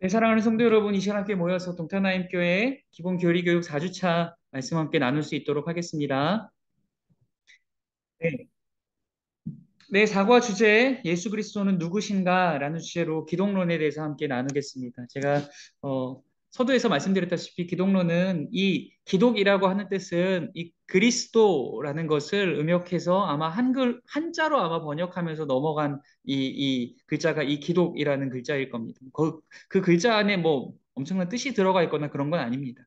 네, 사랑하는 성도 여러분, 이 시간 함께 모여서 동탄하임교회 기본교리교육 4주차 말씀 함께 나눌 수 있도록 하겠습니다. 네, 네, 사과 주제 예수 그리스도는 누구신가라는 주제로 기독론에 대해서 함께 나누겠습니다. 제가 서두에서 말씀드렸다시피 기독론은 이 기독이라고 하는 뜻은 이 그리스도라는 것을 음역해서 아마 한자로 아마 번역하면서 넘어간 이 글자가 이 기독이라는 글자일 겁니다. 그 글자 안에 뭐 엄청난 뜻이 들어가 있거나 그런 건 아닙니다.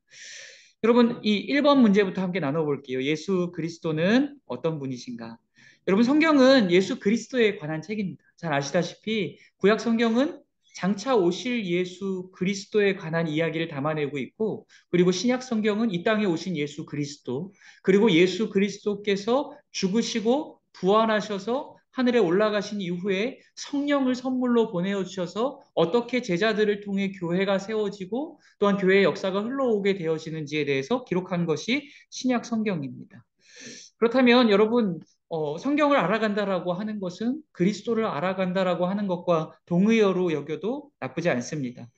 여러분, 이 1번 문제부터 함께 나눠볼게요. 예수 그리스도는 어떤 분이신가? 여러분, 성경은 예수 그리스도에 관한 책입니다. 잘 아시다시피 구약 성경은 장차 오실 예수 그리스도에 관한 이야기를 담아내고 있고, 그리고 신약 성경은 이 땅에 오신 예수 그리스도, 그리고 예수 그리스도께서 죽으시고 부활하셔서 하늘에 올라가신 이후에 성령을 선물로 보내어 주셔서 어떻게 제자들을 통해 교회가 세워지고 또한 교회의 역사가 흘러오게 되어지는지에 대해서 기록한 것이 신약 성경입니다. 그렇다면 여러분, 성경을 알아간다라고 하는 것은 그리스도를 알아간다라고 하는 것과 동의어로 여겨도 나쁘지 않습니다.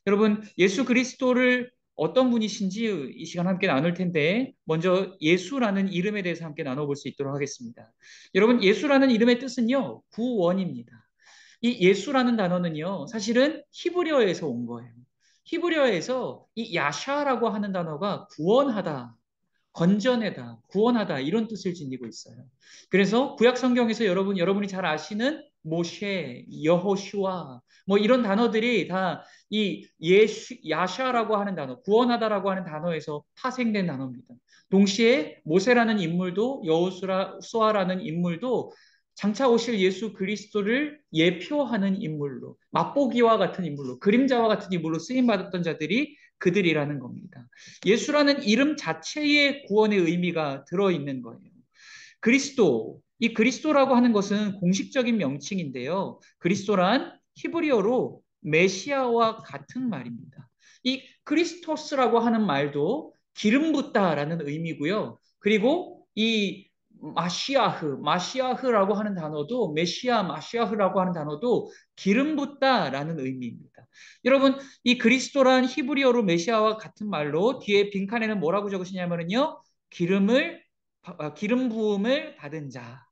여러분, 예수 그리스도를 어떤 분이신지 이 시간 함께 나눌 텐데, 먼저 예수라는 이름에 대해서 함께 나눠볼 수 있도록 하겠습니다. 여러분, 예수라는 이름의 뜻은요, 구원입니다. 이 예수라는 단어는요, 사실은 히브리어에서 온 거예요. 히브리어에서 이 야샤라고 하는 단어가 구원하다, 건전하다, 구원하다 이런 뜻을 지니고 있어요. 그래서 구약 성경에서 여러분이 잘 아시는 모셰, 여호슈아 뭐 이런 단어들이 다 이 야샤라고 하는 단어, 구원하다라고 하는 단어에서 파생된 단어입니다. 동시에 모세라는 인물도 여호수아라는 인물도 장차 오실 예수 그리스도를 예표하는 인물로, 맛보기와 같은 인물로, 그림자와 같은 인물로 쓰임 받았던 자들이 그들이라는 겁니다. 예수라는 이름 자체에 구원의 의미가 들어있는 거예요. 이 그리스도라고 하는 것은 공식적인 명칭인데요. 그리스도란 히브리어로 메시아와 같은 말입니다. 이 크리스토스라고 하는 말도 기름 붓다라는 의미고요. 그리고 이 마시아흐라고 하는 단어도 마시아흐라고 하는 단어도 기름 붓다라는 의미입니다. 여러분, 이 그리스도란 히브리어로 메시아와 같은 말로 뒤에 빈칸에는 뭐라고 적으시냐면요. 기름 부음을 받은 자,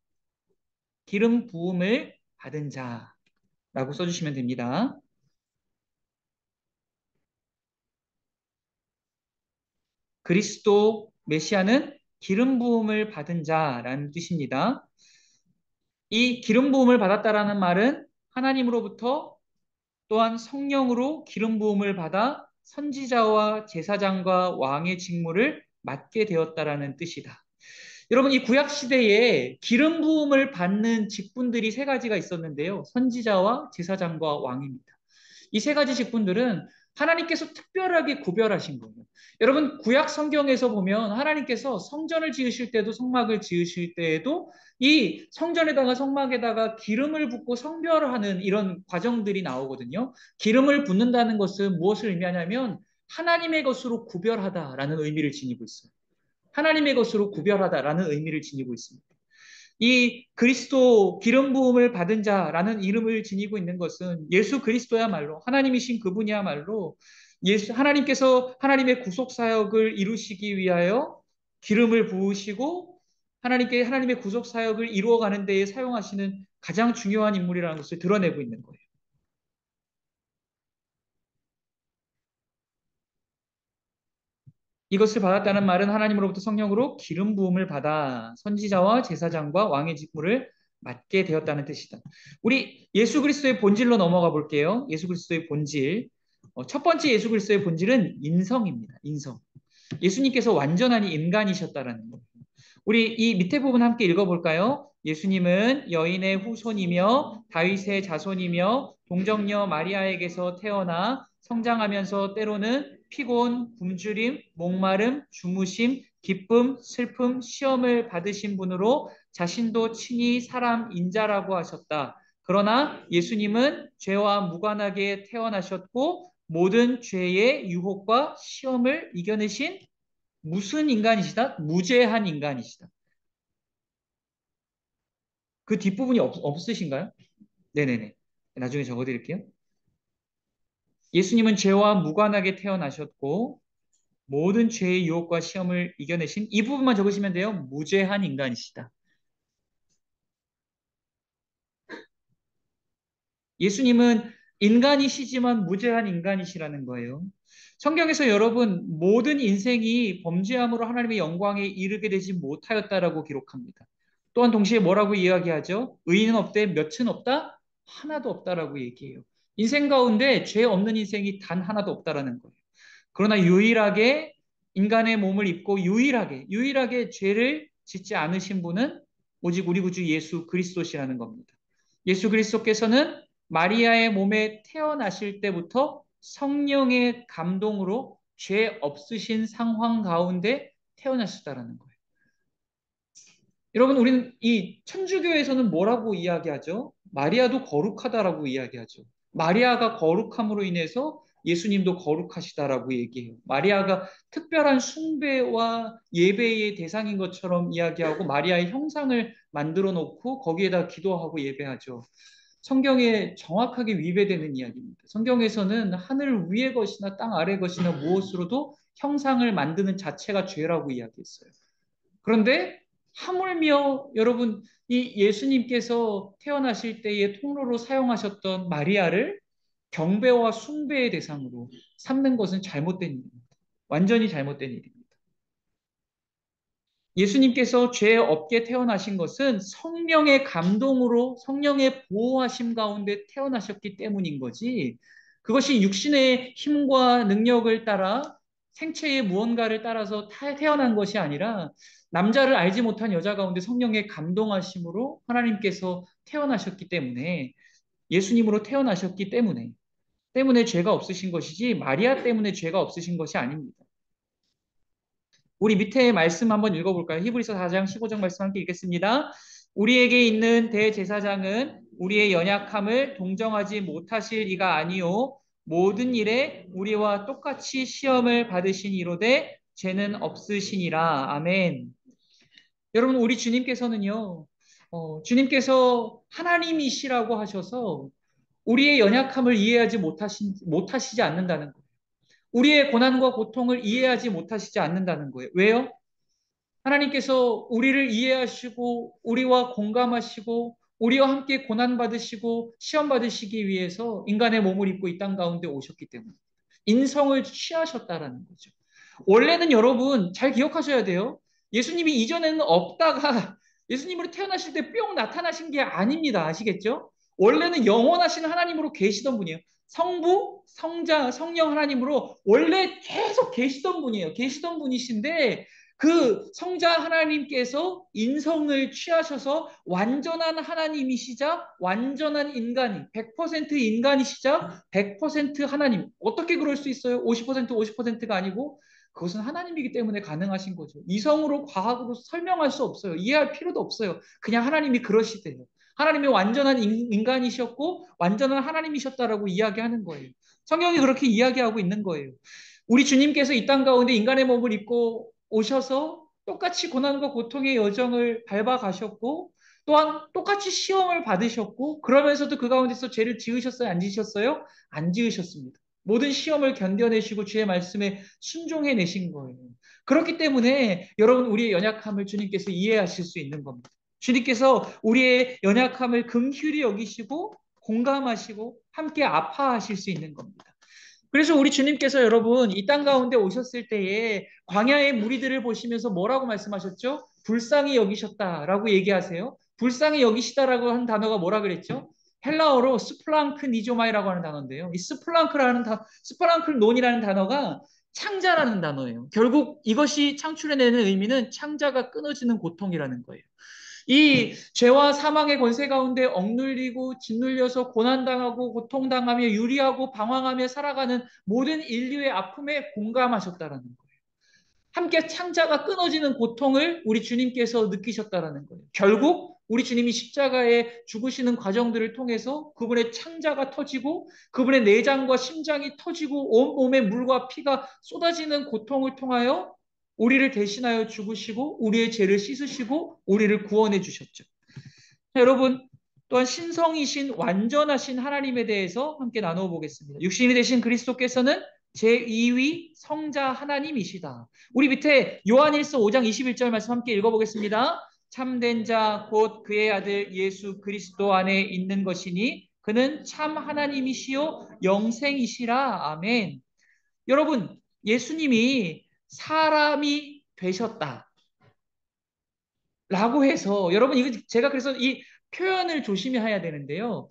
기름 부음을 받은 자라고 써주시면 됩니다. 그리스도 메시아는 기름 부음을 받은 자라는 뜻입니다. 이 기름 부음을 받았다라는 말은 하나님으로부터 또한 성령으로 기름 부음을 받아 선지자와 제사장과 왕의 직무를 맡게 되었다라는 뜻이다. 여러분, 이 구약 시대에 기름 부음을 받는 직분들이 세 가지가 있었는데요. 선지자와 제사장과 왕입니다. 이 세 가지 직분들은 하나님께서 특별하게 구별하신 거예요. 여러분, 구약 성경에서 보면 하나님께서 성전을 지으실 때도 성막을 지으실 때에도 이 성전에다가 성막에다가 기름을 붓고 성별하는 이런 과정들이 나오거든요. 기름을 붓는다는 것은 무엇을 의미하냐면 하나님의 것으로 구별하다라는 의미를 지니고 있어요. 하나님의 것으로 구별하다라는 의미를 지니고 있습니다. 이 그리스도 기름 부음을 받은 자라는 이름을 지니고 있는 것은 예수 그리스도야말로 하나님이신 그분이야말로 하나님께서 하나님의 구속 사역을 이루시기 위하여 기름을 부으시고 하나님의 구속 사역을 이루어가는 데에 사용하시는 가장 중요한 인물이라는 것을 드러내고 있는 거예요. 이것을 받았다는 말은 하나님으로부터 성령으로 기름 부음을 받아 선지자와 제사장과 왕의 직무를 맡게 되었다는 뜻이다. 우리 예수 그리스도의 본질로 넘어가 볼게요. 예수 그리스도의 본질. 첫 번째 예수 그리스도의 본질은 인성입니다. 인성. 예수님께서 완전한 인간이셨다라는 거예요. 우리 이 밑에 부분 함께 읽어볼까요? 예수님은 여인의 후손이며 다윗의 자손이며 동정녀 마리아에게서 태어나 성장하면서 때로는 피곤, 굶주림, 목마름, 주무심, 기쁨, 슬픔, 시험을 받으신 분으로 자신도 친히 사람 인자라고 하셨다. 그러나 예수님은 죄와 무관하게 태어나셨고 모든 죄의 유혹과 시험을 이겨내신 무슨 인간이시다? 무죄한 인간이시다. 그 뒷부분이 없으신가요? 네네네. 나중에 적어드릴게요. 예수님은 죄와 무관하게 태어나셨고 모든 죄의 유혹과 시험을 이겨내신 이 부분만 적으시면 돼요. 무죄한 인간이시다. 예수님은 인간이시지만 무죄한 인간이시라는 거예요. 성경에서 여러분 모든 인생이 범죄함으로 하나님의 영광에 이르게 되지 못하였다라고 기록합니다. 또한 동시에 뭐라고 이야기하죠? 의인은 없대 몇은 없다? 하나도 없다라고 얘기해요. 인생 가운데 죄 없는 인생이 단 하나도 없다라는 거예요. 그러나 유일하게 인간의 몸을 입고 유일하게 죄를 짓지 않으신 분은 오직 우리 구주 예수 그리스도시라는 겁니다. 예수 그리스도께서는 마리아의 몸에 태어나실 때부터 성령의 감동으로 죄 없으신 상황 가운데 태어나셨다라는 거예요. 여러분, 우리는 이 천주교에서는 뭐라고 이야기하죠? 마리아도 거룩하다라고 이야기하죠. 마리아가 거룩함으로 인해서 예수님도 거룩하시다라고 얘기해요. 마리아가 특별한 숭배와 예배의 대상인 것처럼 이야기하고 마리아의 형상을 만들어 놓고 거기에다 기도하고 예배하죠. 성경에 정확하게 위배되는 이야기입니다. 성경에서는 하늘 위의 것이나 땅 아래 것이나 무엇으로도 형상을 만드는 자체가 죄라고 이야기했어요. 그런데 하물며 여러분 이 예수님께서 태어나실 때의 통로로 사용하셨던 마리아를 경배와 숭배의 대상으로 삼는 것은 잘못된 일입니다. 완전히 잘못된 일입니다. 예수님께서 죄 없게 태어나신 것은 성령의 감동으로 성령의 보호하심 가운데 태어나셨기 때문인 거지. 그것이 육신의 힘과 능력을 따라 생체의 무언가를 따라서 태어난 것이 아니라 남자를 알지 못한 여자 가운데 성령의 감동하심으로 하나님께서 태어나셨기 때문에 예수님으로 태어나셨기 때문에 죄가 없으신 것이지 마리아 때문에 죄가 없으신 것이 아닙니다. 우리 밑에 말씀 한번 읽어볼까요? 히브리서 4장 15절 말씀 함께 읽겠습니다. 우리에게 있는 대제사장은 우리의 연약함을 동정하지 못하실 이가 아니요 모든 일에 우리와 똑같이 시험을 받으신 이로되 죄는 없으시니라. 아멘. 여러분 우리 주님께서는요. 주님께서 하나님이시라고 하셔서 우리의 연약함을 이해하지 못하시지 않는다는 거예요. 우리의 고난과 고통을 이해하지 못하시지 않는다는 거예요. 왜요? 하나님께서 우리를 이해하시고 우리와 공감하시고 우리와 함께 고난 받으시고 시험 받으시기 위해서 인간의 몸을 입고 이 땅 가운데 오셨기 때문에 인성을 취하셨다라는 거죠. 원래는 여러분 잘 기억하셔야 돼요. 예수님이 이전에는 없다가 예수님으로 태어나실 때 뿅 나타나신 게 아닙니다. 아시겠죠? 원래는 영원하신 하나님으로 계시던 분이에요. 성부, 성자, 성령 하나님으로 원래 계속 계시던 분이에요. 계시던 분이신데 그 성자 하나님께서 인성을 취하셔서 완전한 하나님이시자 완전한 인간이 100% 인간이시자 100% 하나님. 어떻게 그럴 수 있어요? 50% 50%가 아니고 그것은 하나님이기 때문에 가능하신 거죠. 이성으로 과학으로 설명할 수 없어요. 이해할 필요도 없어요. 그냥 하나님이 그러시대요. 하나님이 완전한 인간이셨고 완전한 하나님이셨다라고 이야기하는 거예요. 성경이 그렇게 이야기하고 있는 거예요. 우리 주님께서 이 땅 가운데 인간의 몸을 입고 오셔서 똑같이 고난과 고통의 여정을 밟아 가셨고 또한 똑같이 시험을 받으셨고 그러면서도 그 가운데서 죄를 지으셨어요? 안 지으셨어요? 안 지으셨습니다. 모든 시험을 견뎌내시고 주의 말씀에 순종해내신 거예요. 그렇기 때문에 여러분 우리의 연약함을 주님께서 이해하실 수 있는 겁니다. 주님께서 우리의 연약함을 긍휼히 여기시고 공감하시고 함께 아파하실 수 있는 겁니다. 그래서 우리 주님께서 여러분 이 땅 가운데 오셨을 때에 광야의 무리들을 보시면서 뭐라고 말씀하셨죠? 불쌍히 여기셨다라고 얘기하세요. 불쌍히 여기시다라고 한 단어가 뭐라 그랬죠? 헬라어로 스플랑크 니조마이라고 하는 단어인데요. 이 스플랑클론이라는 단어가 창자라는 단어예요. 결국 이것이 창출해내는 의미는 창자가 끊어지는 고통이라는 거예요. 이 죄와 사망의 권세 가운데 억눌리고 짓눌려서 고난당하고 고통당하며 유리하고 방황하며 살아가는 모든 인류의 아픔에 공감하셨다라는 거예요. 함께 창자가 끊어지는 고통을 우리 주님께서 느끼셨다라는 거예요. 결국 우리 주님이 십자가에 죽으시는 과정들을 통해서 그분의 창자가 터지고 그분의 내장과 심장이 터지고 온몸에 물과 피가 쏟아지는 고통을 통하여 우리를 대신하여 죽으시고 우리의 죄를 씻으시고 우리를 구원해 주셨죠. 여러분 또한 신성이신 완전하신 하나님에 대해서 함께 나누어 보겠습니다. 육신이 되신 그리스도께서는 제2위 성자 하나님이시다. 우리 밑에 요한일서 5장 21절 말씀 함께 읽어보겠습니다. 참된 자 곧 그의 아들 예수 그리스도 안에 있는 것이니 그는 참 하나님이시요 영생이시라. 아멘. 여러분, 예수님이 사람이 되셨다 라고 해서, 여러분, 이거 제가 그래서 이 표현을 조심히 해야 되는데요.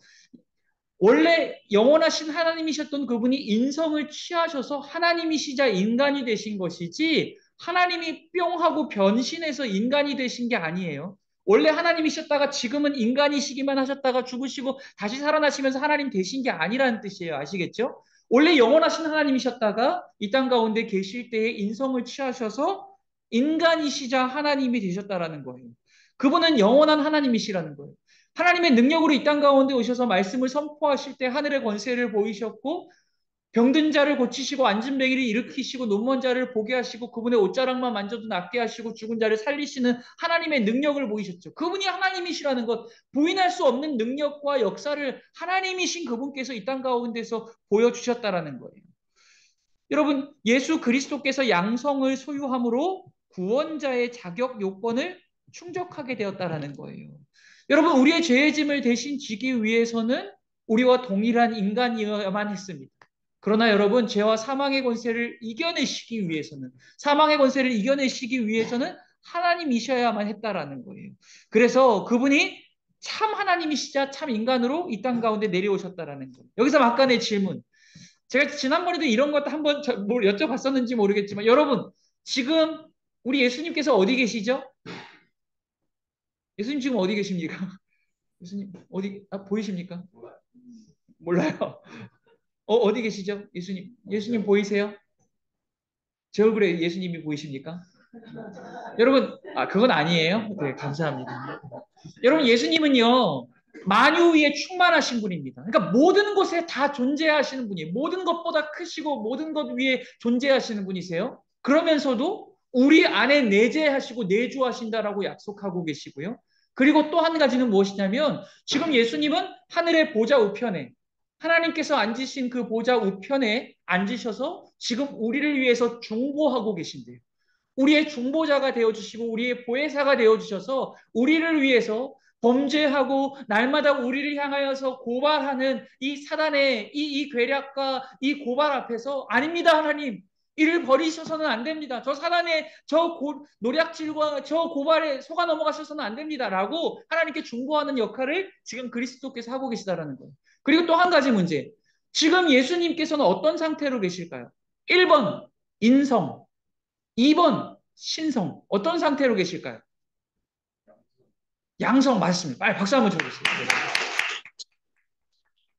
원래 영원하신 하나님이셨던 그분이 인성을 취하셔서 하나님이시자 인간이 되신 것이지, 하나님이 뿅 하고 변신해서 인간이 되신 게 아니에요. 원래 하나님이셨다가 지금은 인간이시기만 하셨다가 죽으시고 다시 살아나시면서 하나님 되신 게 아니라는 뜻이에요. 아시겠죠? 원래 영원하신 하나님이셨다가 이 땅 가운데 계실 때에 인성을 취하셔서 인간이시자 하나님이 되셨다라는 거예요. 그분은 영원한 하나님이시라는 거예요. 하나님의 능력으로 이 땅 가운데 오셔서 말씀을 선포하실 때 하늘의 권세를 보이셨고, 병든 자를 고치시고 앉은 뱅이를 일으키시고 눈먼 자를 보게 하시고 그분의 옷자락만 만져도 낫게 하시고 죽은 자를 살리시는 하나님의 능력을 보이셨죠. 그분이 하나님이시라는 것, 부인할 수 없는 능력과 역사를 하나님이신 그분께서 이 땅 가운데서 보여주셨다라는 거예요. 여러분, 예수 그리스도께서 양성을 소유함으로 구원자의 자격 요건을 충족하게 되었다라는 거예요. 여러분, 우리의 죄의 짐을 대신 지기 위해서는 우리와 동일한 인간이어야만 했습니다. 그러나 여러분, 죄와 사망의 권세를 이겨내시기 위해서는, 사망의 권세를 이겨내시기 위해서는 하나님이셔야만 했다라는 거예요. 그래서 그분이 참 하나님이시자 참 인간으로 이 땅 가운데 내려오셨다라는 거예요. 여기서 막간의 질문. 제가 지난번에도 이런 것도 한번 뭘 여쭤봤었는지 모르겠지만, 여러분, 지금 우리 예수님께서 어디 계시죠? 예수님 지금 어디 계십니까? 예수님 어디 보이십니까? 몰라요. 어디 계시죠? 예수님. 예수님 보이세요? 제 얼굴에 예수님이 보이십니까? 여러분, 그건 아니에요. 네, 감사합니다. 여러분, 예수님은요, 만유 위에 충만하신 분입니다. 그러니까 모든 곳에 다 존재하시는 분이에요. 모든 것보다 크시고 모든 것 위에 존재하시는 분이세요. 그러면서도 우리 안에 내재하시고 내주하신다라고 약속하고 계시고요. 그리고 또 한 가지는 무엇이냐면, 지금 예수님은 하늘의 보좌 우편에, 하나님께서 앉으신 그 보좌 우편에 앉으셔서 지금 우리를 위해서 중보하고 계신데요. 우리의 중보자가 되어주시고 우리의 보혜사가 되어주셔서 우리를 위해서 범죄하고 날마다 우리를 향하여서 고발하는 이 사단의 이 괴략과 이 고발 앞에서, 아닙니다 하나님, 이를 버리셔서는 안 됩니다. 저 사단의 노략질과 저 고발에 속아 넘어가셔서는 안 됩니다 라고 하나님께 중보하는 역할을 지금 그리스도께서 하고 계시다라는 거예요. 그리고 또 한 가지 문제, 지금 예수님께서는 어떤 상태로 계실까요? 1번 인성, 2번 신성. 어떤 상태로 계실까요? 양성 맞습니다. 빨리 박수 한번 쳐주세요. 네.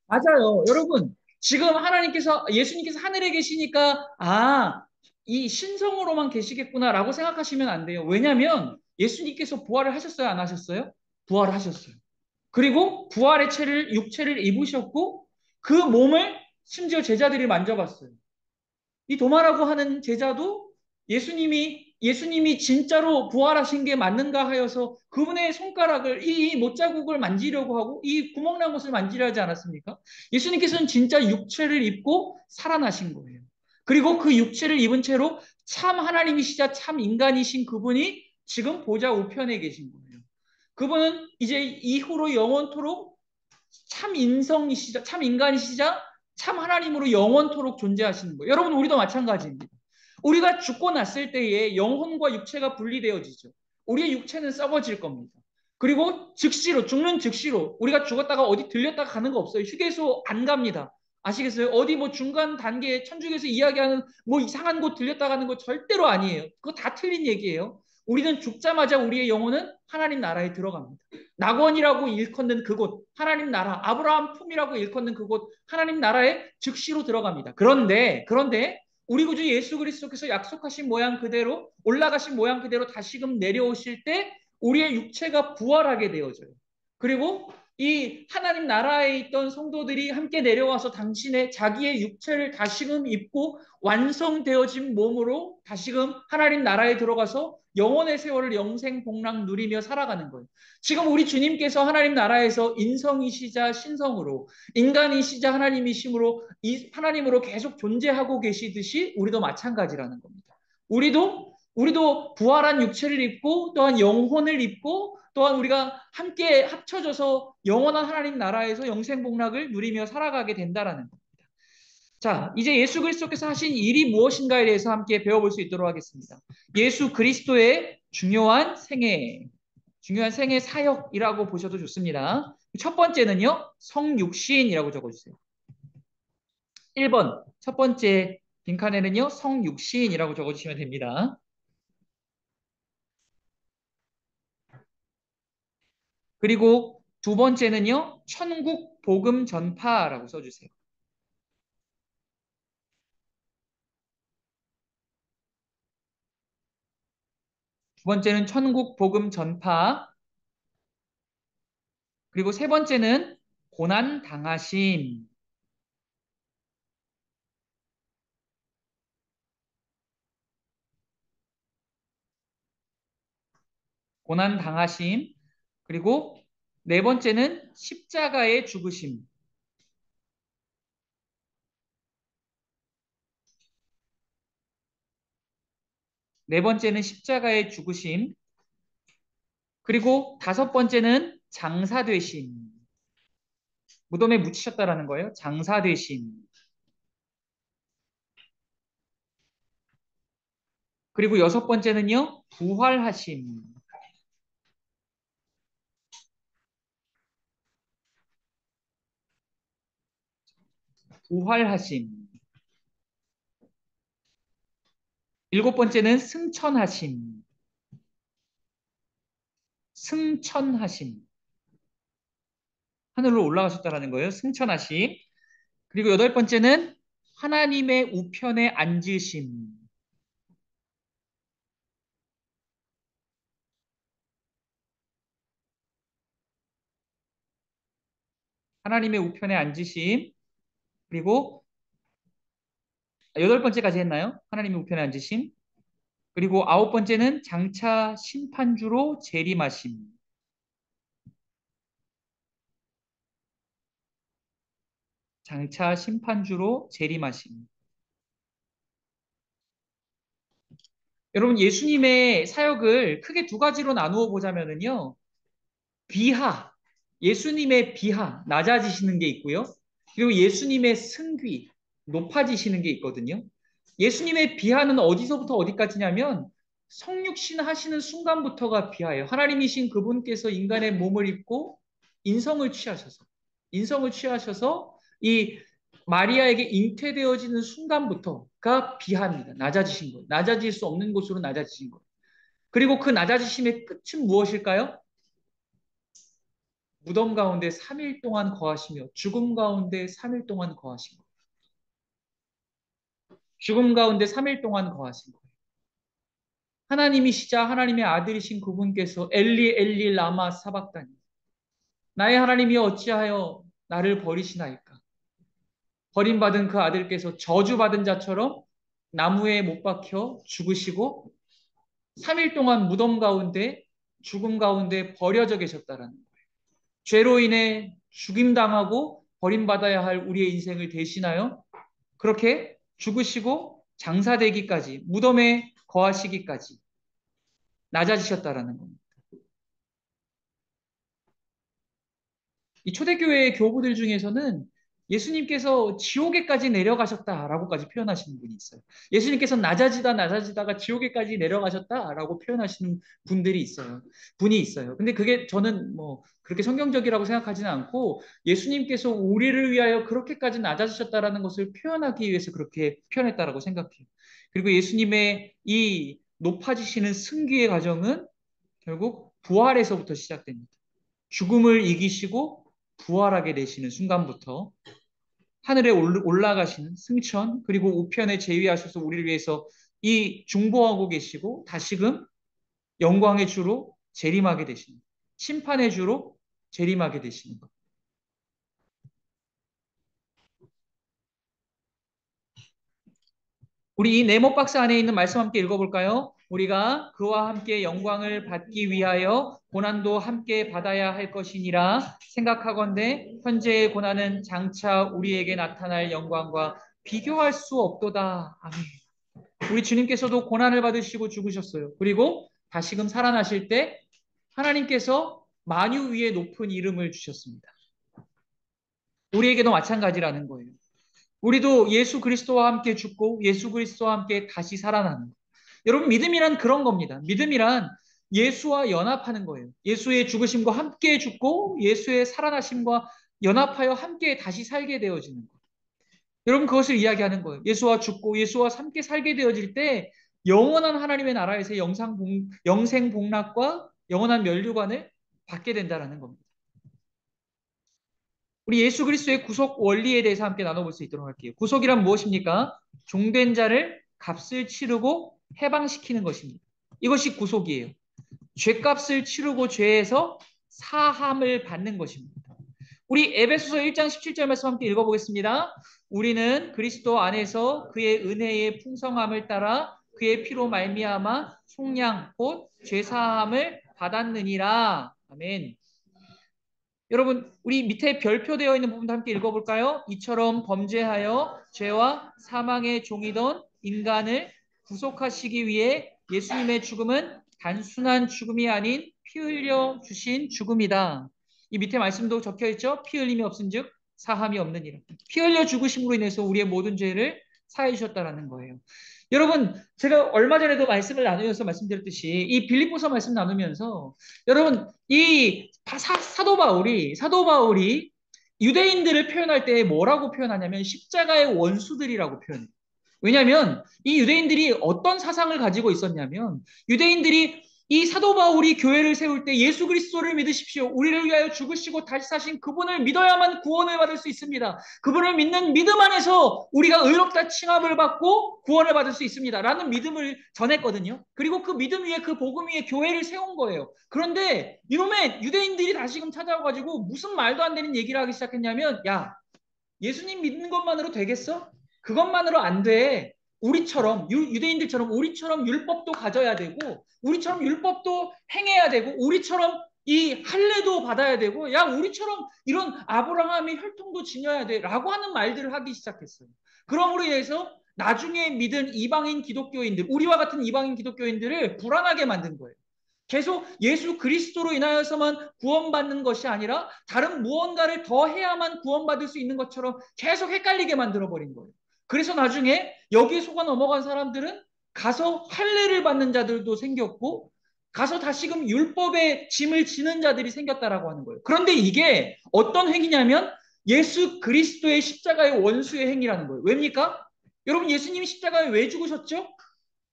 맞아요. 여러분, 지금 예수님께서 하늘에 계시니까, 이 신성으로만 계시겠구나라고 생각하시면 안 돼요. 왜냐하면 예수님께서 부활을 하셨어요, 안 하셨어요? 부활을 하셨어요. 그리고 부활의 육체를 입으셨고 그 몸을 심지어 제자들이 만져봤어요. 이 도마라고 하는 제자도 예수님이 진짜로 부활하신 게 맞는가 하여서 그분의 손가락을 이 못자국을 만지려고 하고 이 구멍난 곳을 만지려 하지 않았습니까? 예수님께서는 진짜 육체를 입고 살아나신 거예요. 그리고 그 육체를 입은 채로 참 하나님이시자 참 인간이신 그분이 지금 보좌 우편에 계신 거예요. 그분은 이제 이후로 영원토록 참 인성이시자 참 인간이시자 참 하나님으로 영원토록 존재하시는 거예요. 여러분, 우리도 마찬가지입니다. 우리가 죽고 났을 때에 영혼과 육체가 분리되어지죠. 우리의 육체는 썩어질 겁니다. 그리고 죽는 즉시로 우리가 죽었다가 어디 들렸다가 가는 거 없어요. 휴게소 안 갑니다. 아시겠어요? 어디 뭐 중간 단계에 천주교에서 이야기하는 뭐 이상한 곳 들렸다 가는 거 절대로 아니에요. 그거 다 틀린 얘기예요. 우리는 죽자마자 우리의 영혼은 하나님 나라에 들어갑니다. 낙원이라고 일컫는 그곳, 하나님 나라, 아브라함 품이라고 일컫는 그곳, 하나님 나라에 즉시로 들어갑니다. 그런데 우리 구주 예수 그리스도께서 약속하신 모양 그대로, 올라가신 모양 그대로 다시금 내려오실 때 우리의 육체가 부활하게 되어져요. 그리고 이 하나님 나라에 있던 성도들이 함께 내려와서 당신의 자기의 육체를 다시금 입고 완성되어진 몸으로 다시금 하나님 나라에 들어가서 영원의 세월을 영생복락 누리며 살아가는 거예요. 지금 우리 주님께서 하나님 나라에서 인성이시자 신성으로 인간이시자 하나님이심으로 이 하나님으로 계속 존재하고 계시듯이 우리도 마찬가지라는 겁니다. 우리도 부활한 육체를 입고 또한 영혼을 입고 또한 우리가 함께 합쳐져서 영원한 하나님 나라에서 영생복락을 누리며 살아가게 된다라는 겁니다. 자, 이제 예수 그리스도께서 하신 일이 무엇인가에 대해서 함께 배워볼 수 있도록 하겠습니다. 예수 그리스도의 중요한 생애 사역이라고 보셔도 좋습니다. 첫 번째는요, 성육신이라고 적어주세요. 1번, 첫 번째 빈칸에는요, 성육신이라고 적어주시면 됩니다. 그리고 두 번째는요, 천국 복음 전파라고 써주세요. 두 번째는 천국 복음 전파. 그리고 세 번째는 고난 당하심. 고난 당하심. 그리고 네 번째는 십자가의 죽으심. 네 번째는 십자가의 죽으심. 그리고 다섯 번째는 장사되심. 무덤에 묻히셨다라는 거예요. 장사되심. 그리고 여섯 번째는요, 부활하심. 부활하심. 일곱 번째는 승천하심. 승천하심. 하늘로 올라가셨다라는 거예요. 승천하심. 그리고 여덟 번째는 하나님의 우편에 앉으심. 하나님의 우편에 앉으심. 그리고 여덟 번째까지 했나요? 하나님의 우편에 앉으심. 그리고 아홉 번째는 장차 심판주로 재림하심. 장차 심판주로 재림하심. 여러분, 예수님의 사역을 크게 두 가지로 나누어 보자면요. 비하, 예수님의 비하, 낮아지시는 게 있고요. 그리고 예수님의 승귀, 높아지시는 게 있거든요. 예수님의 비하는 어디서부터 어디까지냐면 성육신 하시는 순간부터가 비하예요. 하나님이신 그분께서 인간의 몸을 입고 인성을 취하셔서 인성을 취하셔서 이 마리아에게 잉태되어지는 순간부터가 비하입니다. 낮아지신 것, 낮아질 수 없는 곳으로 낮아지신 것. 그리고 그 낮아지심의 끝은 무엇일까요? 무덤 가운데 3일 동안 거하시며 죽음 가운데 3일 동안 거하신 거예요. 죽음 가운데 3일 동안 거하신 거예요. 하나님이시자 하나님의 아들이신 그분께서 엘리 엘리 라마 사박다니 나의 하나님이 어찌하여 나를 버리시나이까. 버림받은 그 아들께서 저주받은 자처럼 나무에 못 박혀 죽으시고 3일 동안 무덤 가운데 죽음 가운데 버려져 계셨다라는 거예요. 죄로 인해 죽임당하고 버림받아야 할 우리의 인생을 대신하여 그렇게 죽으시고 장사되기까지 무덤에 거하시기까지 낮아지셨다라는 겁니다. 이 초대교회의 교부들 중에서는 예수님께서 지옥에까지 내려가셨다라고까지 표현하시는 분이 있어요. 예수님께서 낮아지다가 지옥에까지 내려가셨다라고 표현하시는 분이 있어요. 근데 그게 저는 뭐 그렇게 성경적이라고 생각하지는 않고 예수님께서 우리를 위하여 그렇게까지 낮아지셨다라는 것을 표현하기 위해서 그렇게 표현했다라고 생각해요. 그리고 예수님의 이 높아지시는 승귀의 과정은 결국 부활에서부터 시작됩니다. 죽음을 이기시고 부활하게 되시는 순간부터 하늘에 올라가시는 승천 그리고 우편에 재위하셔서 우리를 위해서 이 중보하고 계시고 다시금 영광의 주로 재림하게 되시는 심판의 주로 재림하게 되시는 것. 우리 이 네모 박스 안에 있는 말씀 함께 읽어볼까요? 우리가 그와 함께 영광을 받기 위하여 고난도 함께 받아야 할 것이니라 생각하건대 현재의 고난은 장차 우리에게 나타날 영광과 비교할 수 없도다. 아멘. 우리 주님께서도 고난을 받으시고 죽으셨어요. 그리고 다시금 살아나실 때 하나님께서 만유 위에 높은 이름을 주셨습니다. 우리에게도 마찬가지라는 거예요. 우리도 예수 그리스도와 함께 죽고 예수 그리스도와 함께 다시 살아나는 거예요. 여러분, 믿음이란 그런 겁니다. 믿음이란 예수와 연합하는 거예요. 예수의 죽으심과 함께 죽고 예수의 살아나심과 연합하여 함께 다시 살게 되어지는 거예요. 여러분, 그것을 이야기하는 거예요. 예수와 죽고 예수와 함께 살게 되어질 때 영원한 하나님의 나라에서 영생 복락과 영원한 면류관을 받게 된다는 겁니다. 우리 예수 그리스도의 구속 원리에 대해서 함께 나눠볼 수 있도록 할게요. 구속이란 무엇입니까? 종된 자를 값을 치르고 해방시키는 것입니다. 이것이 구속이에요. 죄값을 치르고 죄에서 사함을 받는 것입니다. 우리 에베소서 1장 17절 말씀 함께 읽어보겠습니다. 우리는 그리스도 안에서 그의 은혜의 풍성함을 따라 그의 피로 말미암아 속량 곧 죄사함을 받았느니라. 아멘. 여러분, 우리 밑에 별표되어 있는 부분도 함께 읽어볼까요? 이처럼 범죄하여 죄와 사망의 종이던 인간을 구속하시기 위해 예수님의 죽음은 단순한 죽음이 아닌 피 흘려 주신 죽음이다. 이 밑에 말씀도 적혀 있죠? 피 흘림이 없은즉 사함이 없느니라. 피 흘려 죽으심으로 인해서 우리의 모든 죄를 사해 주셨다라는 거예요. 여러분, 제가 얼마 전에도 말씀을 나누면서 말씀드렸듯이 이 빌립보서 말씀 나누면서 여러분, 이 사도 바울이 유대인들을 표현할 때 뭐라고 표현하냐면 십자가의 원수들이라고 표현해요. 왜냐하면 이 유대인들이 어떤 사상을 가지고 있었냐면 유대인들이 이 사도 바울이 교회를 세울 때 예수 그리스도를 믿으십시오. 우리를 위하여 죽으시고 다시 사신 그분을 믿어야만 구원을 받을 수 있습니다. 그분을 믿는 믿음 안에서 우리가 의롭다 칭함을 받고 구원을 받을 수 있습니다. 라는 믿음을 전했거든요. 그리고 그 믿음 위에 그 복음 위에 교회를 세운 거예요. 그런데 이놈의 유대인들이 다시금 찾아와가지고 무슨 말도 안 되는 얘기를 하기 시작했냐면 야, 예수님 믿는 것만으로 되겠어? 그것만으로 안 돼. 우리처럼 유대인들처럼 우리처럼 율법도 가져야 되고 우리처럼 율법도 행해야 되고 우리처럼 이 할례도 받아야 되고 야 우리처럼 이런 아브라함의 혈통도 지녀야 돼라고 하는 말들을 하기 시작했어요. 그러므로 인해서 나중에 믿은 이방인 기독교인들 우리와 같은 이방인 기독교인들을 불안하게 만든 거예요. 계속 예수 그리스도로 인하여서만 구원받는 것이 아니라 다른 무언가를 더 해야만 구원받을 수 있는 것처럼 계속 헷갈리게 만들어버린 거예요. 그래서 나중에 여기에 속아 넘어간 사람들은 가서 할례를 받는 자들도 생겼고 가서 다시금 율법의 짐을 지는 자들이 생겼다라고 하는 거예요. 그런데 이게 어떤 행위냐면 예수 그리스도의 십자가의 원수의 행위라는 거예요. 왜입니까? 여러분 예수님이 십자가에 왜 죽으셨죠?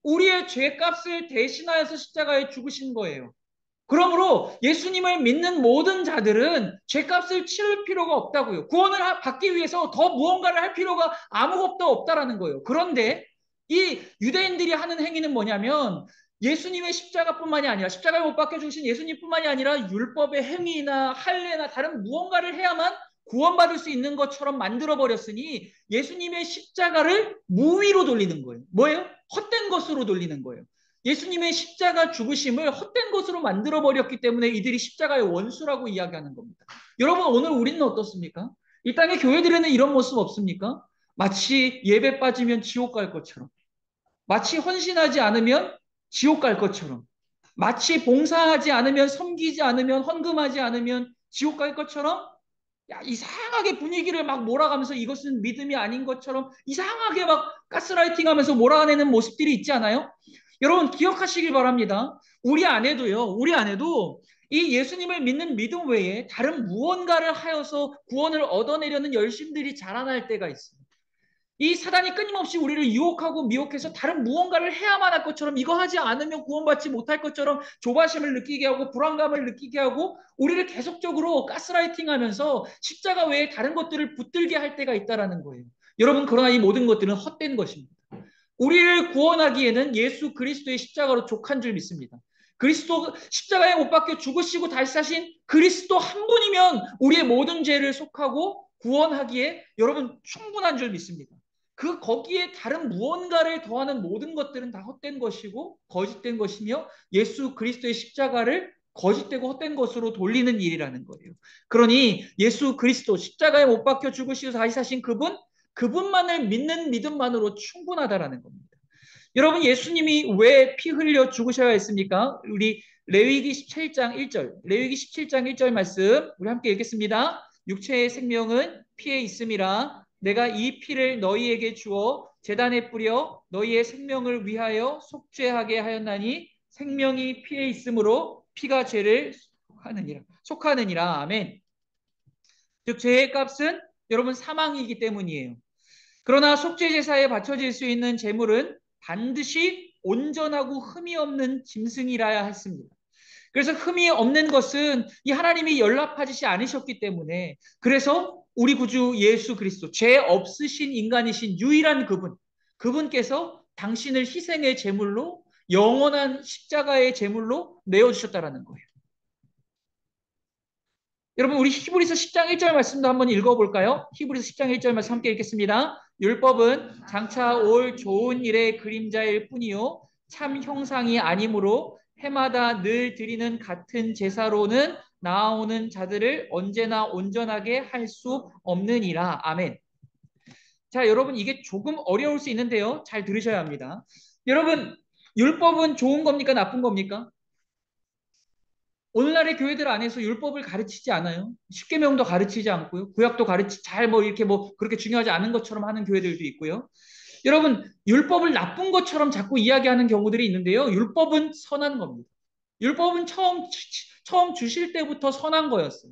우리의 죄값을 대신하여서 십자가에 죽으신 거예요. 그러므로 예수님을 믿는 모든 자들은 죄값을 치를 필요가 없다고요. 구원을 받기 위해서 더 무언가를 할 필요가 아무것도 없다라는 거예요. 그런데 이 유대인들이 하는 행위는 뭐냐면 예수님의 십자가뿐만이 아니라 십자가에 못 박혀 죽으신 예수님뿐만이 아니라 율법의 행위나 할례나 다른 무언가를 해야만 구원받을 수 있는 것처럼 만들어버렸으니 예수님의 십자가를 무위로 돌리는 거예요. 뭐예요? 헛된 것으로 돌리는 거예요. 예수님의 십자가 죽으심을 헛된 것으로 만들어버렸기 때문에 이들이 십자가의 원수라고 이야기하는 겁니다. 여러분 오늘 우리는 어떻습니까? 이 땅의 교회들에는 이런 모습 없습니까? 마치 예배 빠지면 지옥 갈 것처럼 마치 헌신하지 않으면 지옥 갈 것처럼 마치 봉사하지 않으면 섬기지 않으면 헌금하지 않으면 지옥 갈 것처럼 야, 이상하게 분위기를 막 몰아가면서 이것은 믿음이 아닌 것처럼 이상하게 막 가스라이팅 하면서 몰아내는 모습들이 있지 않아요? 여러분 기억하시길 바랍니다. 우리 안에도 이 예수님을 믿는 믿음 외에 다른 무언가를 하여서 구원을 얻어내려는 열심들이 자라날 때가 있어요. 이 사단이 끊임없이 우리를 유혹하고 미혹해서 다른 무언가를 해야만 할 것처럼 이거 하지 않으면 구원받지 못할 것처럼 조바심을 느끼게 하고 불안감을 느끼게 하고 우리를 계속적으로 가스라이팅하면서 십자가 외에 다른 것들을 붙들게 할 때가 있다는 거예요. 여러분 그러나 이 모든 것들은 헛된 것입니다. 우리를 구원하기에는 예수 그리스도의 십자가로 족한 줄 믿습니다. 그리스도 십자가에 못 박혀 죽으시고 다시 사신 그리스도 한 분이면 우리의 모든 죄를 속하고 구원하기에 여러분 충분한 줄 믿습니다. 거기에 다른 무언가를 더하는 모든 것들은 다 헛된 것이고 거짓된 것이며 예수 그리스도의 십자가를 거짓되고 헛된 것으로 돌리는 일이라는 거예요. 그러니 예수 그리스도 십자가에 못 박혀 죽으시고 다시 사신 그분만을 믿는 믿음만으로 충분하다라는 겁니다. 여러분, 예수님이 왜 피 흘려 죽으셔야 했습니까? 우리 레위기 17장 1절, 레위기 17장 1절 말씀 우리 함께 읽겠습니다. 육체의 생명은 피에 있음이라 내가 이 피를 너희에게 주어 제단에 뿌려 너희의 생명을 위하여 속죄하게 하였나니 생명이 피에 있으므로 피가 죄를 속하느니라. 아멘. 즉 죄의 값은 여러분 사망이기 때문이에요. 그러나 속죄 제사에 바쳐질 수 있는 제물은 반드시 온전하고 흠이 없는 짐승이라야 했습니다. 그래서 흠이 없는 것은 이 하나님이 연락하지 않으셨기 때문에, 그래서 우리 구주 예수 그리스도, 죄 없으신 인간이신 유일한 그분께서 당신을 희생의 제물로, 영원한 십자가의 제물로 내어주셨다라는 거예요. 여러분, 우리 히브리서 10장 1절 말씀도 한번 읽어볼까요? 히브리서 10장 1절 말씀 함께 읽겠습니다. 율법은 장차 올 좋은 일의 그림자일 뿐이요 참 형상이 아니므로 해마다 늘 드리는 같은 제사로는 나아오는 자들을 언제나 온전하게 할 수 없느니라. 아멘. 자, 여러분, 이게 조금 어려울 수 있는데요. 잘 들으셔야 합니다. 여러분, 율법은 좋은 겁니까? 나쁜 겁니까? 오늘날의 교회들 안에서 율법을 가르치지 않아요. 십계명도 가르치지 않고요. 구약도 잘 이렇게 그렇게 중요하지 않은 것처럼 하는 교회들도 있고요. 여러분, 율법을 나쁜 것처럼 자꾸 이야기하는 경우들이 있는데요. 율법은 선한 겁니다. 율법은 처음 주실 때부터 선한 거였어요.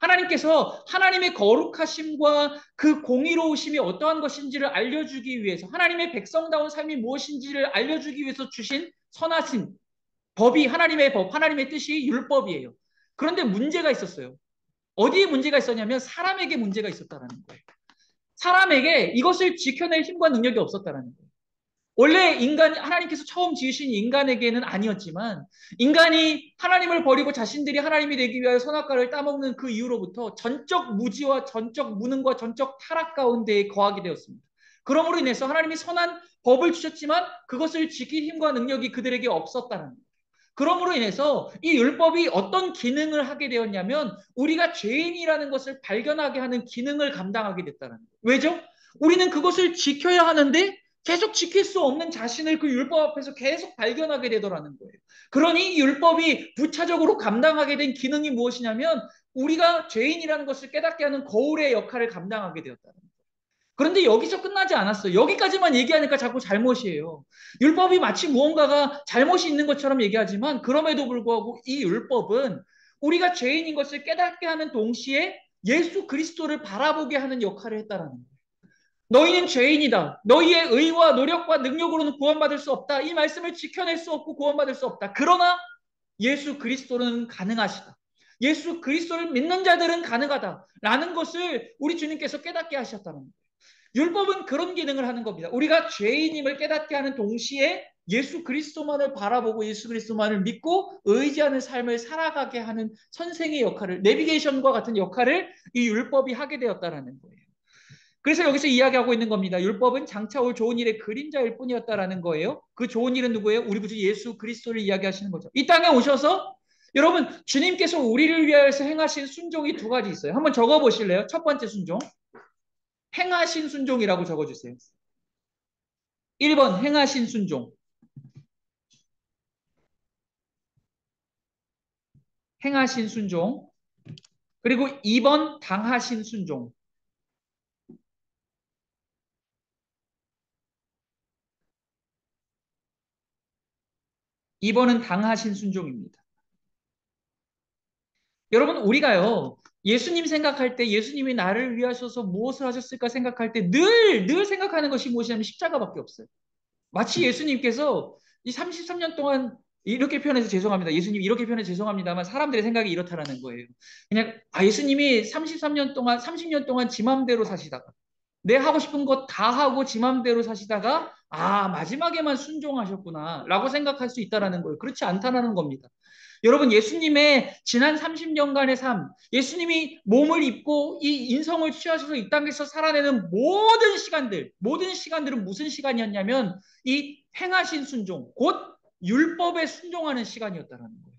하나님께서 하나님의 거룩하심과 그 공의로우심이 어떠한 것인지를 알려주기 위해서, 하나님의 백성다운 삶이 무엇인지를 알려주기 위해서 주신 선하신 법이, 하나님의 법, 하나님의 뜻이 율법이에요. 그런데 문제가 있었어요. 어디에 문제가 있었냐면 사람에게 문제가 있었다는 거예요. 사람에게 이것을 지켜낼 힘과 능력이 없었다는 거예요. 원래 하나님께서 처음 지으신 인간에게는 아니었지만, 인간이 하나님을 버리고 자신들이 하나님이 되기 위하여 선악과를 따먹는 그 이후로부터 전적 무지와 전적 무능과 전적 타락 가운데에 거하게 되었습니다. 그러므로 인해서 하나님이 선한 법을 주셨지만 그것을 지킬 힘과 능력이 그들에게 없었다는 거예요. 그러므로 인해서 이 율법이 어떤 기능을 하게 되었냐면 우리가 죄인이라는 것을 발견하게 하는 기능을 감당하게 됐다는 거예요. 왜죠? 우리는 그것을 지켜야 하는데 계속 지킬 수 없는 자신을 그 율법 앞에서 계속 발견하게 되더라는 거예요. 그러니 이 율법이 부차적으로 감당하게 된 기능이 무엇이냐면 우리가 죄인이라는 것을 깨닫게 하는 거울의 역할을 감당하게 되었다는 거예요. 그런데 여기서 끝나지 않았어요. 여기까지만 얘기하니까 자꾸 잘못이에요. 율법이 마치 무언가가 잘못이 있는 것처럼 얘기하지만 그럼에도 불구하고 이 율법은 우리가 죄인인 것을 깨닫게 하는 동시에 예수 그리스도를 바라보게 하는 역할을 했다라는 거예요. 너희는 죄인이다. 너희의 의와 노력과 능력으로는 구원받을 수 없다. 이 말씀을 지켜낼 수 없고 구원받을 수 없다. 그러나 예수 그리스도는 가능하시다. 예수 그리스도를 믿는 자들은 가능하다라는 것을 우리 주님께서 깨닫게 하셨다는 거예요. 율법은 그런 기능을 하는 겁니다. 우리가 죄인임을 깨닫게 하는 동시에 예수 그리스도만을 바라보고 예수 그리스도만을 믿고 의지하는 삶을 살아가게 하는 선생의 역할을, 내비게이션과 같은 역할을 이 율법이 하게 되었다라는 거예요. 그래서 여기서 이야기하고 있는 겁니다. 율법은 장차 올 좋은 일의 그림자일 뿐이었다라는 거예요. 그 좋은 일은 누구예요? 우리 구주 예수 그리스도를 이야기하시는 거죠. 이 땅에 오셔서 여러분, 주님께서 우리를 위하여서 행하신 순종이 두 가지 있어요. 한번 적어 보실래요? 첫 번째 순종. 행하신 순종이라고 적어주세요. 1번 행하신 순종. 행하신 순종. 그리고 2번 당하신 순종. 2번은 당하신 순종입니다. 여러분, 우리가요, 예수님 생각할 때, 예수님이 나를 위하셔서 무엇을 하셨을까 생각할 때 늘 생각하는 것이 무엇이냐면 십자가밖에 없어요. 마치 예수님께서 이 33년 동안, 이렇게 표현해서 죄송합니다. 예수님 이렇게 표현해서 죄송합니다만 사람들의 생각이 이렇다라는 거예요. 그냥 예수님이 33년 동안, 30년 동안 지 맘대로 사시다가 내 하고 싶은 것 다 하고 지 맘대로 사시다가 마지막에만 순종하셨구나 라고 생각할 수 있다라는 거예요. 그렇지 않다라는 겁니다. 여러분, 예수님의 지난 30년간의 삶, 예수님이 몸을 입고 이 인성을 취하셔서 이 땅에서 살아내는 모든 시간들은 무슨 시간이었냐면 이 행하신 순종, 곧 율법에 순종하는 시간이었다는 거예요.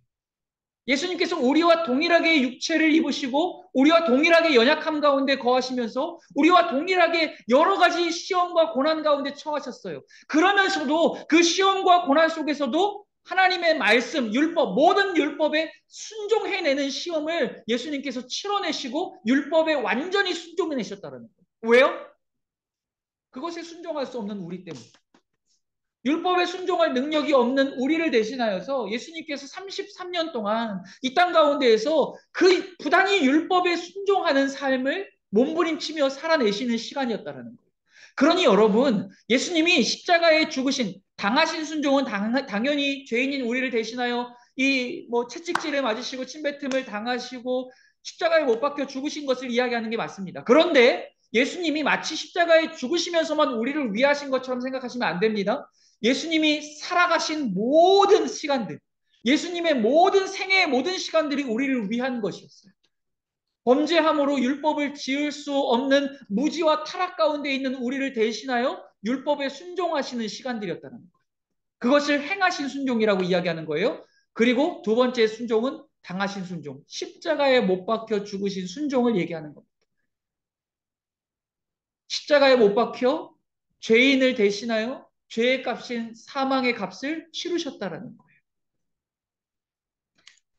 예수님께서 우리와 동일하게 육체를 입으시고 우리와 동일하게 연약함 가운데 거하시면서 우리와 동일하게 여러 가지 시험과 고난 가운데 처하셨어요. 그러면서도 그 시험과 고난 속에서도 하나님의 말씀, 율법, 모든 율법에 순종해내는 시험을 예수님께서 치러내시고 율법에 완전히 순종해내셨다는 거예요. 왜요? 그것에 순종할 수 없는 우리 때문에. 율법에 순종할 능력이 없는 우리를 대신하여서 예수님께서 33년 동안 이 땅 가운데에서 그 부단히 율법에 순종하는 삶을 몸부림치며 살아내시는 시간이었다는 거예요. 그러니 여러분, 예수님이 십자가에 죽으신, 당하신 순종은 당연히 죄인인 우리를 대신하여 이 뭐 채찍질을 맞으시고 침뱉음을 당하시고 십자가에 못 박혀 죽으신 것을 이야기하는 게 맞습니다. 그런데 예수님이 마치 십자가에 죽으시면서만 우리를 위하신 것처럼 생각하시면 안 됩니다. 예수님이 살아가신 모든 시간들, 예수님의 모든 생애의 모든 시간들이 우리를 위한 것이었어요. 범죄함으로 율법을 지을 수 없는 무지와 타락 가운데 있는 우리를 대신하여 율법에 순종하시는 시간들이었다는 거예요. 그것을 행하신 순종이라고 이야기하는 거예요. 그리고 두 번째 순종은 당하신 순종, 십자가에 못 박혀 죽으신 순종을 얘기하는 겁니다. 십자가에 못 박혀 죄인을 대신하여 죄의 값인 사망의 값을 치르셨다라는 거예요.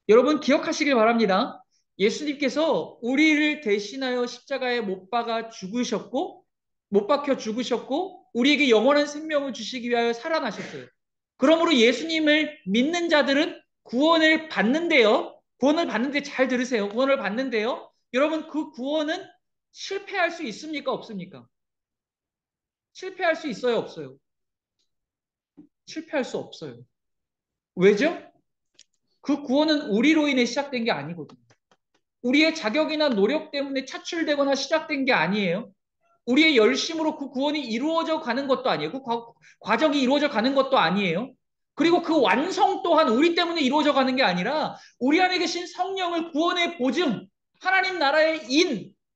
여러분 기억하시길 바랍니다. 예수님께서 우리를 대신하여 십자가에 못 박아 죽으셨고, 못 박혀 죽으셨고, 우리에게 영원한 생명을 주시기 위하여 살아나셨어요. 그러므로 예수님을 믿는 자들은 구원을 받는데요. 구원을 받는데 잘 들으세요. 구원을 받는데요. 여러분 그 구원은 실패할 수 있습니까? 없습니까? 실패할 수 있어요? 없어요? 실패할 수 없어요. 왜죠? 그 구원은 우리로 인해 시작된 게 아니거든요. 우리의 자격이나 노력 때문에 차출되거나 시작된 게 아니에요. 우리의 열심으로 그 구원이 이루어져 가는 것도 아니에요. 그 과정이 이루어져 가는 것도 아니에요. 그리고 그 완성 또한 우리 때문에 이루어져 가는 게 아니라 우리 안에 계신 성령을 구원의 보증, 하나님 나라의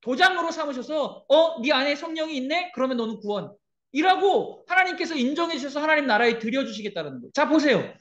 도장으로 삼으셔서 네 안에 성령이 있네? 그러면 너는 구원. 이라고 하나님께서 인정해 주셔서 하나님 나라에 들여주시겠다는 거예요. 자, 보세요.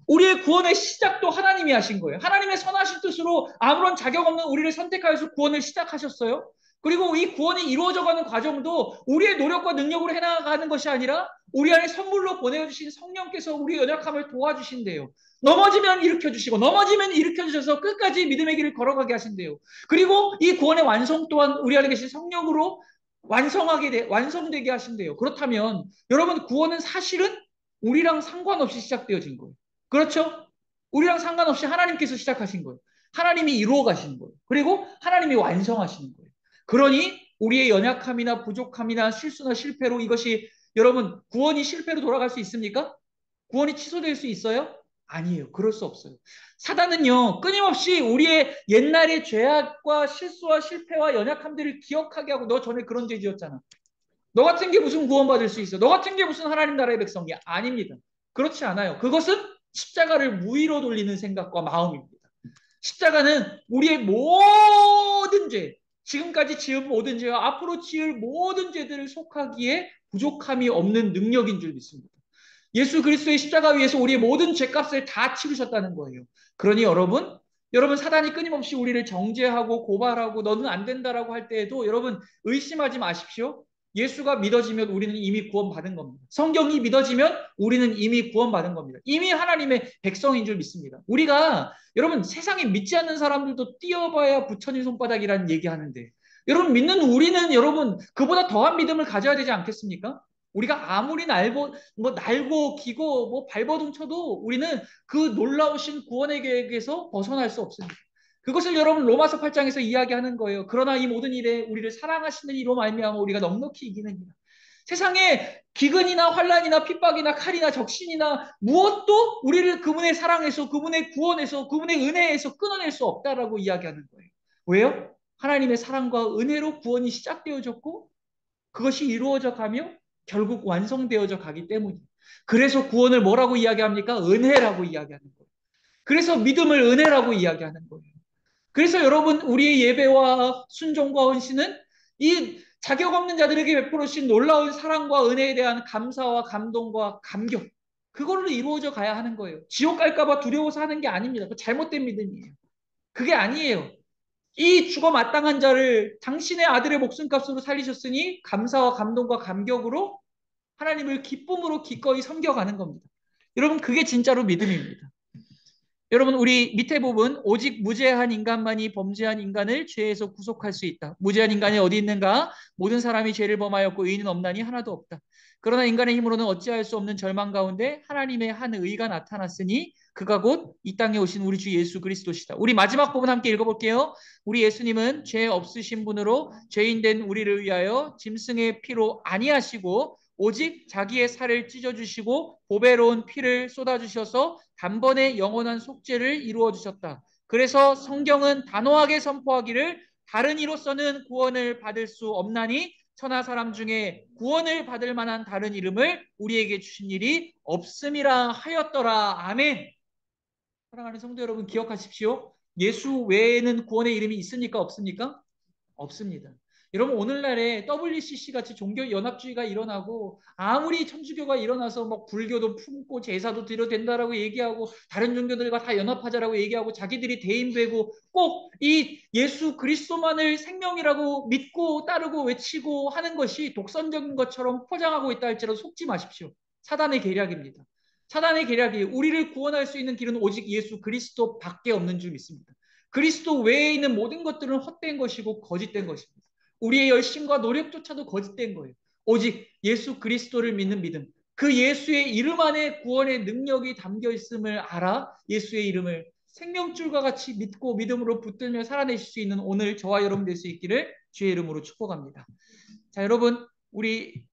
우리의 구원의 시작도 하나님이 하신 거예요. 하나님의 선하신 뜻으로 아무런 자격 없는 우리를 선택하여서 구원을 시작하셨어요. 그리고 이 구원이 이루어져가는 과정도 우리의 노력과 능력으로 해나가는 것이 아니라 우리 안에 선물로 보내주신 성령께서 우리의 연약함을 도와주신대요. 넘어지면 일으켜주시고 넘어지면 일으켜주셔서 끝까지 믿음의 길을 걸어가게 하신대요. 그리고 이 구원의 완성 또한 우리 안에 계신 성령으로 완성되게 하신대요. 그렇다면 여러분 구원은 사실은 우리랑 상관없이 시작되어진 거예요. 그렇죠? 우리랑 상관없이 하나님께서 시작하신 거예요. 하나님이 이루어 가시는 거예요. 그리고 하나님이 완성하시는 거예요. 그러니 우리의 연약함이나 부족함이나 실수나 실패로 이것이 여러분 구원이 실패로 돌아갈 수 있습니까? 구원이 취소될 수 있어요? 아니에요. 그럴 수 없어요. 사단은요, 끊임없이 우리의 옛날의 죄악과 실수와 실패와 연약함들을 기억하게 하고 너 전에 그런 죄 지었잖아. 너 같은 게 무슨 구원받을 수 있어? 너 같은 게 무슨 하나님 나라의 백성이야? 아닙니다. 그렇지 않아요. 그것은 십자가를 무의로 돌리는 생각과 마음입니다. 십자가는 우리의 모든 죄, 지금까지 지은 모든 죄와 앞으로 지을 모든 죄들을 속하기에 부족함이 없는 능력인 줄 믿습니다. 예수 그리스도의 십자가 위에서 우리의 모든 죄값을 다 치르셨다는 거예요. 그러니 여러분 사단이 끊임없이 우리를 정죄하고 고발하고 너는 안 된다라고 할 때에도 여러분 의심하지 마십시오. 예수가 믿어지면 우리는 이미 구원받은 겁니다. 성경이 믿어지면 우리는 이미 구원받은 겁니다. 이미 하나님의 백성인 줄 믿습니다. 우리가 여러분 세상에 믿지 않는 사람들도 뛰어봐야 부처님 손바닥이라는 얘기하는데 여러분 믿는 우리는 여러분 그보다 더한 믿음을 가져야 되지 않겠습니까? 우리가 아무리 날고 기고 발버둥 쳐도 우리는 그 놀라우신 구원의 계획에서 벗어날 수 없습니다. 그것을 여러분 로마서 8장에서 이야기하는 거예요. 그러나 이 모든 일에 우리를 사랑하시는 이로 말미암아 우리가 넉넉히 이기느니라. 세상에 기근이나 환란이나 핍박이나 칼이나 적신이나 무엇도 우리를 그분의 사랑에서 그분의 구원에서 그분의 은혜에서 끊어낼 수 없다라고 이야기하는 거예요. 왜요? 하나님의 사랑과 은혜로 구원이 시작되어졌고 그것이 이루어져 가며 결국 완성되어져 가기 때문이에요. 그래서 구원을 뭐라고 이야기합니까? 은혜라고 이야기하는 거예요. 그래서 믿음을 은혜라고 이야기하는 거예요. 그래서 여러분, 우리의 예배와 순종과 헌신은 이 자격 없는 자들에게 베풀어진 놀라운 사랑과 은혜에 대한 감사와 감동과 감격, 그걸로 이루어져 가야 하는 거예요. 지옥 갈까봐 두려워서 하는 게 아닙니다. 그 잘못된 믿음이에요. 그게 아니에요. 이 죽어 마땅한 자를 당신의 아들의 목숨값으로 살리셨으니 감사와 감동과 감격으로 하나님을 기쁨으로 기꺼이 섬겨가는 겁니다. 여러분, 그게 진짜로 믿음입니다. 여러분, 우리 밑에 부분, 오직 무죄한 인간만이 범죄한 인간을 죄에서 구속할 수 있다. 무죄한 인간이 어디 있는가? 모든 사람이 죄를 범하였고 의인은 없나니 하나도 없다. 그러나 인간의 힘으로는 어찌할 수 없는 절망 가운데 하나님의 한 의가 나타났으니 그가 곧 이 땅에 오신 우리 주 예수 그리스도시다. 우리 마지막 부분 함께 읽어볼게요. 우리 예수님은 죄 없으신 분으로 죄인된 우리를 위하여 짐승의 피로 아니하시고 오직 자기의 살을 찢어주시고 보배로운 피를 쏟아주셔서 단번에 영원한 속죄를 이루어 주셨다. 그래서 성경은 단호하게 선포하기를 다른 이로서는 구원을 받을 수 없나니 천하 사람 중에 구원을 받을 만한 다른 이름을 우리에게 주신 일이 없음이라 하였더라. 아멘. 사랑하는 성도 여러분, 기억하십시오. 예수 외에는 구원의 이름이 있습니까? 없습니까? 없습니다. 여러분, 오늘날에 WCC 같이 종교 연합주의가 일어나고 아무리 천주교가 일어나서 뭐 불교도 품고 제사도 드려도 된다라고 얘기하고 다른 종교들과 다 연합하자라고 얘기하고 자기들이 대인되고 꼭 이 예수 그리스도만을 생명이라고 믿고 따르고 외치고 하는 것이 독선적인 것처럼 포장하고 있다 할지라도 속지 마십시오. 사단의 계략입니다. 사단의 계략이 우리를 구원할 수 있는 길은 오직 예수 그리스도밖에 없는 줄 믿습니다. 그리스도 외에 있는 모든 것들은 헛된 것이고 거짓된 것입니다. 우리의 열심과 노력조차도 거짓된 거예요. 오직 예수 그리스도를 믿는 믿음, 그 예수의 이름 안에 구원의 능력이 담겨 있음을 알아 예수의 이름을 생명줄과 같이 믿고 믿음으로 붙들며 살아내실 수 있는 오늘 저와 여러분 될 수 있기를 주의 이름으로 축복합니다. 자, 여러분, 우리